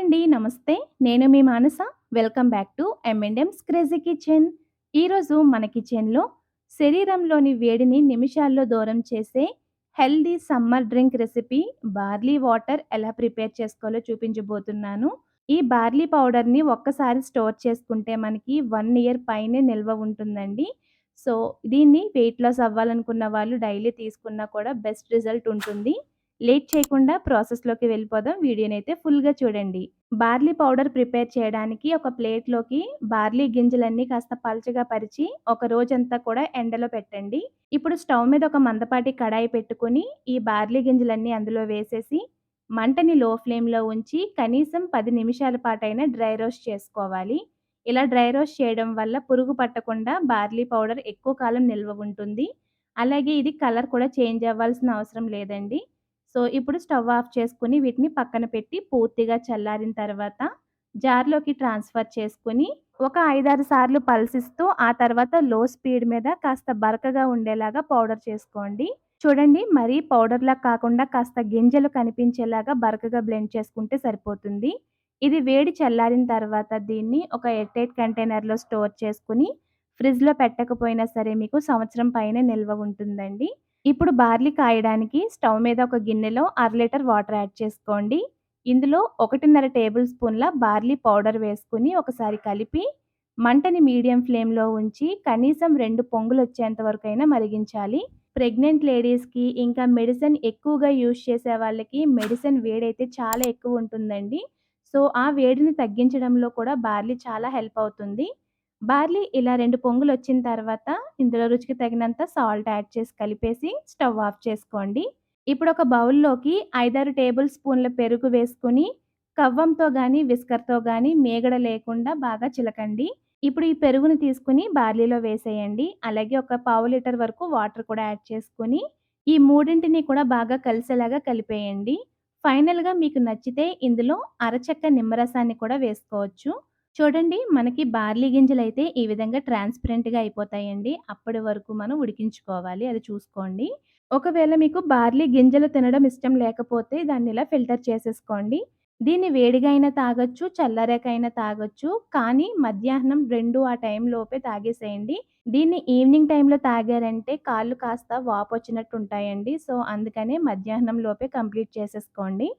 అండి. నమస్తే. నేను మీ Manasa. Welcome back to M&M's crazy kitchen. ఈరోజు మన కిచెన్‌లో శరీరంలోని వేడిని నిమిషాల్లో దూరం చేసే healthy summer drink recipe barley water ఎలా ప్రిపేర్ చేసుకోవాలో చూపించబోతున్నాను. ఈ బార్లీ పౌడర్‌ని ఒక్కసారి స్టోర్ చేసుకుంటే మనకి 1 ఇయర్ పైనే నిల్వ ఉంటుందండి. సో, దీన్ని వెయిట్ లాస్ అవ్వాలనుకున్న వాళ్ళు డైలీ తీసుకున్నా కూడా బెస్ట్ రిజల్ట్ ఉంటుంది. లేట్ చేయకుండా ప్రాసెస్‌లోకి వెళ్ళిపోదాం. వీడియోనైతే ఫుల్‌గా చూడండి. బార్లీ పౌడర్ ప్రిపేర్ చేయడానికి ఒక ప్లేట్‌లోకి బార్లీ గింజలన్నీ కాస్త పల్చగా పరిచి ఒక రోజంతా కూడా ఎండలో పెట్టండి. ఇప్పుడు స్టవ్ మీద ఒక మందపాటి కడాయి పెట్టుకొని ఈ బార్లీ గింజలన్నీ అందులో వేసేసి మంటని లో ఫ్లేమ్‌లో ఉంచి కనీసం 10 నిమిషాల పాటైనా డ్రై రోస్ట్ చేసుకోవాలి. ఇలా డ్రై రోస్ట్ చేయడం వల్ల పురుగు పట్టకుండా బార్లీ పౌడర్ ఎక్కువ కాలం నిల్వ ఉంటుంది. అలాగే ఇది కలర్ కూడా చేంజ్ అవ్వాల్సిన అవసరం లేదండి. సో, ఇప్పుడు స్టవ్ ఆఫ్ చేసుకొని వీటిని పక్కన పెట్టి పూర్తిగా చల్లారిన తర్వాత జార్‌లోకి ట్రాన్స్‌ఫర్ చేసుకొని ఒక 5, 6 సార్లు పల్సిస్తూ ఆ తర్వాత లో స్పీడ్ మీద కాస్త బరకగా ఉండేలాగా పౌడర్ చేసుకోండి. చూడండి మరీ పౌడర్‌లా కాకుండా కాస్త గింజలు కనిపించేలాగా బరకగా బ్లెండ్ చేసుకుంటే సరిపోతుంది. ఇది వేడి చల్లారిన తర్వాత దీన్ని ఒక ఎయిర్‌టైట్ కంటైనర్‌లో స్టోర్ చేసుకొని ఫ్రిడ్జ్‌లో పెట్టకపోయినా సరే మీకు సంవత్సరం పైనే నిల్వ ఉంటుందండి. ఇప్పుడు బార్లీ కాయడానికి స్టవ్ మీద ఒక గిన్నెలో అర లీటర్ వాటర్ యాడ్ చేసుకోండి. ఇందులో 1.5 టేబుల్ స్పూన్ల బార్లీ పౌడర్ వేసుకొని ఒకసారి కలిపి మంటని మీడియం ఫ్లేమ్‌లో ఉంచి కనీసం 2 పొంగులొచ్చేంత వరకైనా మరిగించాలి. ప్రెగ్నెంట్ లేడీస్‌కి ఇంకా మెడిసిన్ ఎక్కువగా యూజ్ చేసే వాళ్ళకి మెడిసిన్ వేడైతే చాలా ఎక్కువ ఉంటుందండి. సో, ఆ వేడిని తగ్గించడంలో కూడా బార్లీ చాలా హెల్ప్ అవుతుంది. బార్లీ ఇలా 2 పొంగులొచ్చిన తర్వాత ఇందులో రుచికి తగినంత సాల్ట్ యాడ్ చేసి కలిపేసి స్టవ్ ఆఫ్ చేసుకోండి. ఇప్పుడు ఒక బౌల్‌లోకి 5, 6 టేబుల్ స్పూన్ల పెరుగు వేసుకొని కవ్వంతో గానీ, విస్కర్‌తో గానీ మీగడ లేకుండా బాగా చిలకండి. ఇప్పుడు ఈ పెరుగుని తీసుకొని బార్లీలో వేసేయండి. అలాగే ఒక పావు లీటర్ వరకు వాటర్ కూడా యాడ్ చేసుకొని ఈ మూడింటిని కూడా బాగా కలిసేలాగా కలిపేయండి. ఫైనల్‌గా మీకు నచ్చితే ఇందులో అరచెక్క నిమ్మరసాన్ని కూడా వేసుకోవచ్చు. చూడండి మనకి బార్లీ గింజలైతే ఈ విధంగా ట్రాన్స్‌పరెంట్‌గా అయిపోతాయండి. అప్పటి వరకు మనం ఉడికించుకోవాలి. అది చూసుకోండి. ఒకవేళ మీకు బార్లీ గింజలు తినడం ఇష్టం లేకపోతే దాన్నిలా ఫిల్టర్ చేసేసుకోండి. దీన్ని వేడిగా అయినా తాగొచ్చు, చల్లారాక అయినా తాగొచ్చు. కానీ మధ్యాహ్నం 2 ఆ టైం లోపే తాగేసేయండి. దీన్ని ఈవినింగ్ టైంలో తాగారంటే కాళ్ళు కాస్త వాపొచ్చినట్టు ఉంటాయండి. సో, అందుకనే మధ్యాహ్నం లోపే కంప్లీట్ చేసేసుకోండి.